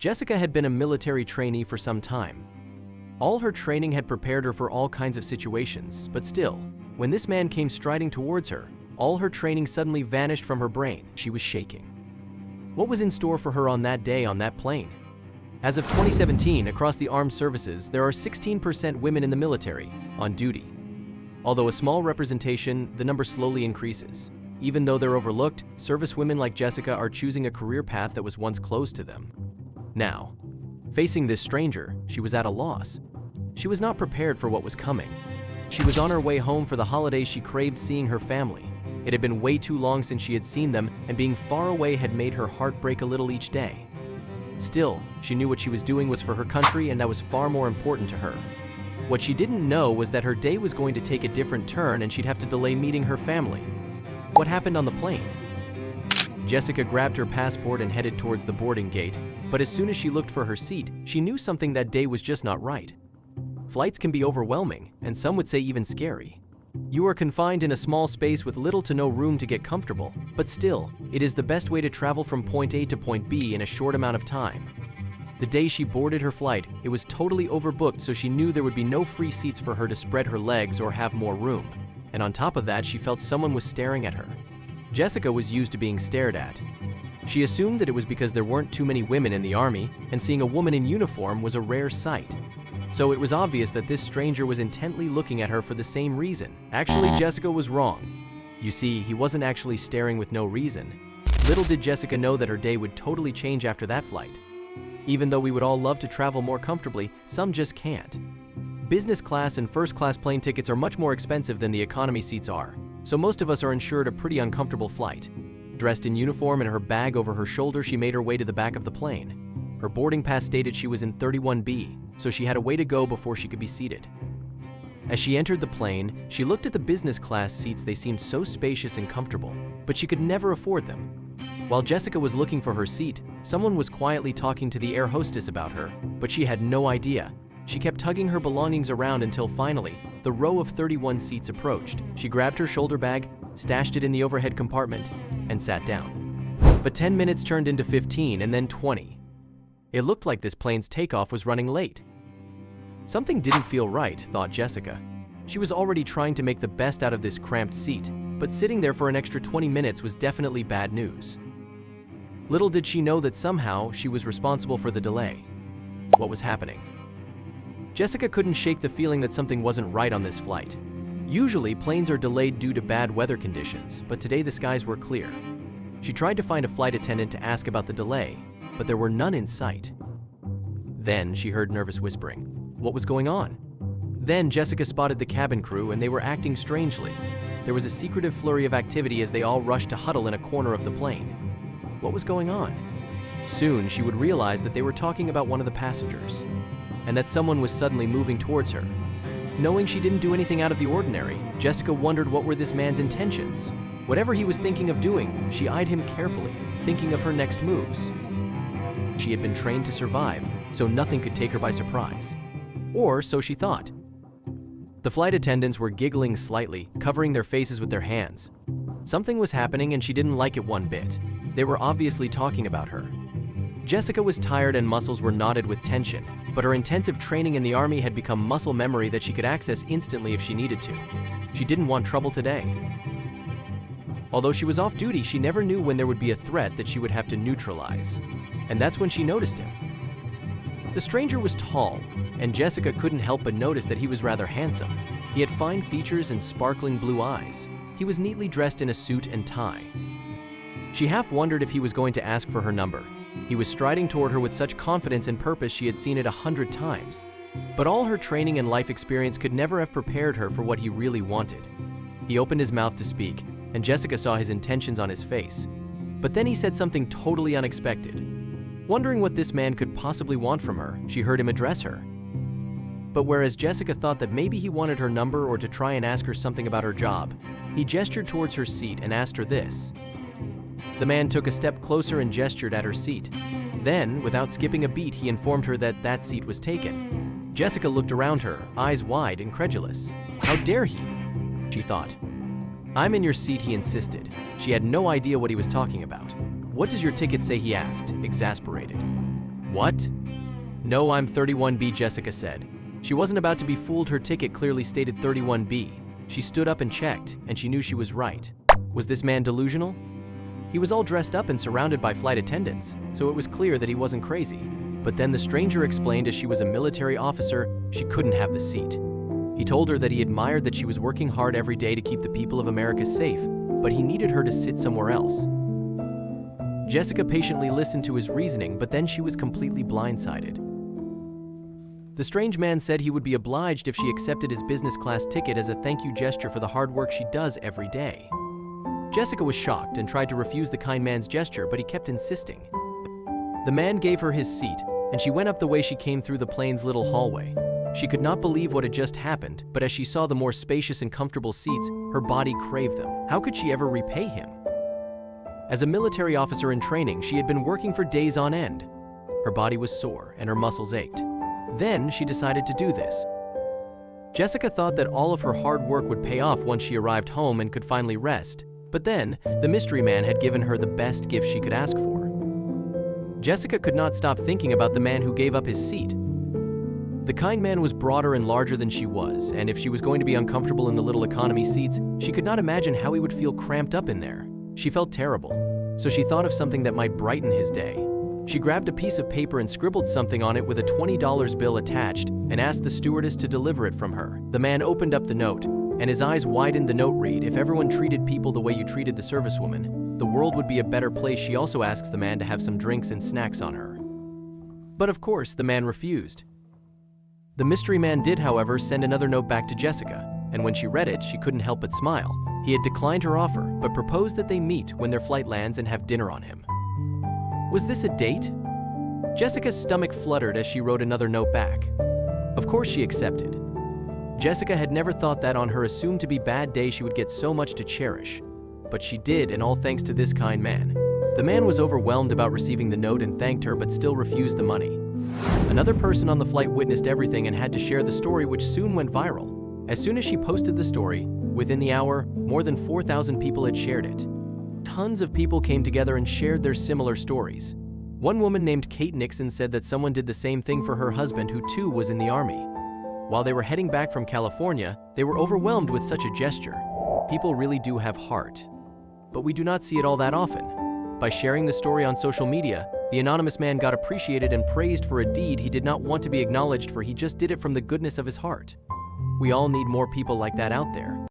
Jessica had been a military trainee for some time. All her training had prepared her for all kinds of situations, but still, when this man came striding towards her, all her training suddenly vanished from her brain. She was shaking. What was in store for her on that day on that plane? As of 2017, across the armed services, there are 16% women in the military, on duty. Although a small representation, the number slowly increases. Even though they're overlooked, servicewomen like Jessica are choosing a career path that was once closed to them. Now, facing this stranger, she was at a loss. She was not prepared for what was coming. She was on her way home for the holidays. She craved seeing her family. It had been way too long since she had seen them, and being far away had made her heart break a little each day. Still, she knew what she was doing was for her country, and that was far more important to her. What she didn't know was that her day was going to take a different turn and she'd have to delay meeting her family. What happened on the plane? Jessica grabbed her passport and headed towards the boarding gate, but as soon as she looked for her seat, she knew something that day was just not right. Flights can be overwhelming, and some would say even scary. You are confined in a small space with little to no room to get comfortable, but still, it is the best way to travel from point A to point B in a short amount of time. The day she boarded her flight, it was totally overbooked, so she knew there would be no free seats for her to spread her legs or have more room. And on top of that, she felt someone was staring at her. Jessica was used to being stared at. She assumed that it was because there weren't too many women in the army, and seeing a woman in uniform was a rare sight. So it was obvious that this stranger was intently looking at her for the same reason. Actually, Jessica was wrong. You see, he wasn't actually staring with no reason. Little did Jessica know that her day would totally change after that flight. Even though we would all love to travel more comfortably, some just can't. Business class and first class plane tickets are much more expensive than the economy seats are, so most of us are insured a pretty uncomfortable flight. Dressed in uniform and her bag over her shoulder, she made her way to the back of the plane. Her boarding pass stated she was in 31B, so she had a way to go before she could be seated. As she entered the plane, she looked at the business class seats. They seemed so spacious and comfortable, but she could never afford them. While Jessica was looking for her seat, someone was quietly talking to the air hostess about her, but she had no idea. She kept tugging her belongings around until finally, the row of 31 seats approached. She grabbed her shoulder bag, stashed it in the overhead compartment, and sat down. But 10 minutes turned into 15 and then 20. It looked like this plane's takeoff was running late. Something didn't feel right, thought Jessica. She was already trying to make the best out of this cramped seat, but sitting there for an extra 20 minutes was definitely bad news. Little did she know that somehow she was responsible for the delay. What was happening? Jessica couldn't shake the feeling that something wasn't right on this flight. Usually, planes are delayed due to bad weather conditions, but today the skies were clear. She tried to find a flight attendant to ask about the delay, but there were none in sight. Then she heard nervous whispering. What was going on? Then Jessica spotted the cabin crew, and they were acting strangely. There was a secretive flurry of activity as they all rushed to huddle in a corner of the plane. What was going on? Soon she would realize that they were talking about one of the passengers, and that someone was suddenly moving towards her. Knowing she didn't do anything out of the ordinary, Jessica wondered what were this man's intentions. Whatever he was thinking of doing, she eyed him carefully, thinking of her next moves. She had been trained to survive, so nothing could take her by surprise. Or so she thought. The flight attendants were giggling slightly, covering their faces with their hands. Something was happening and she didn't like it one bit. They were obviously talking about her. Jessica was tired and muscles were knotted with tension, but her intensive training in the army had become muscle memory that she could access instantly if she needed to. She didn't want trouble today. Although she was off duty, she never knew when there would be a threat that she would have to neutralize. And that's when she noticed him. The stranger was tall, and Jessica couldn't help but notice that he was rather handsome. He had fine features and sparkling blue eyes. He was neatly dressed in a suit and tie. She half wondered if he was going to ask for her number. He was striding toward her with such confidence and purpose she had seen it 100 times. But all her training and life experience could never have prepared her for what he really wanted. He opened his mouth to speak, and Jessica saw his intentions on his face. But then he said something totally unexpected. Wondering what this man could possibly want from her, she heard him address her. But whereas Jessica thought that maybe he wanted her number or to try and ask her something about her job, he gestured towards her seat and asked her this. The man took a step closer and gestured at her seat. Then, without skipping a beat, he informed her that that seat was taken. Jessica looked around her, eyes wide, incredulous. How dare he? She thought. I'm in your seat, he insisted. She had no idea what he was talking about. What does your ticket say, he asked, exasperated. "What?" "No, I'm 31B," Jessica said. She wasn't about to be fooled. Her ticket clearly stated 31B. She stood up and checked, and she knew she was right. Was this man delusional? He was all dressed up and surrounded by flight attendants, so it was clear that he wasn't crazy. But then the stranger explained as she was a military officer, she couldn't have the seat. He told her that he admired that she was working hard every day to keep the people of America safe, but he needed her to sit somewhere else. Jessica patiently listened to his reasoning, but then she was completely blindsided. The strange man said he would be obliged if she accepted his business class ticket as a thank you gesture for the hard work she does every day. Jessica was shocked and tried to refuse the kind man's gesture, but he kept insisting. The man gave her his seat, and she went up the way she came through the plane's little hallway. She could not believe what had just happened, but as she saw the more spacious and comfortable seats, her body craved them. How could she ever repay him? As a military officer in training, she had been working for days on end. Her body was sore and her muscles ached. Then she decided to do this. Jessica thought that all of her hard work would pay off once she arrived home and could finally rest. But then, the mystery man had given her the best gift she could ask for. Jessica could not stop thinking about the man who gave up his seat. The kind man was broader and larger than she was, and if she was going to be uncomfortable in the little economy seats, she could not imagine how he would feel cramped up in there. She felt terrible, so she thought of something that might brighten his day. She grabbed a piece of paper and scribbled something on it with a $20 bill attached and asked the stewardess to deliver it from her. The man opened up the note, and his eyes widened. The note read, "If everyone treated people the way you treated the servicewoman, the world would be a better place." She also asks the man to have some drinks and snacks on her. But of course, the man refused. The mystery man did, however, send another note back to Jessica, and when she read it, she couldn't help but smile. He had declined her offer, but proposed that they meet when their flight lands and have dinner on him. Was this a date? Jessica's stomach fluttered as she wrote another note back. Of course she accepted. Jessica had never thought that on her assumed to be bad day she would get so much to cherish. But she did, and all thanks to this kind man. The man was overwhelmed about receiving the note and thanked her, but still refused the money. Another person on the flight witnessed everything and had to share the story, which soon went viral. As soon as she posted the story, within the hour, more than 4,000 people had shared it. Tons of people came together and shared their similar stories. One woman named Kate Nixon said that someone did the same thing for her husband, who too was in the army. While they were heading back from California, they were overwhelmed with such a gesture. People really do have heart. But we do not see it all that often. By sharing the story on social media, the anonymous man got appreciated and praised for a deed he did not want to be acknowledged for. He just did it from the goodness of his heart. We all need more people like that out there.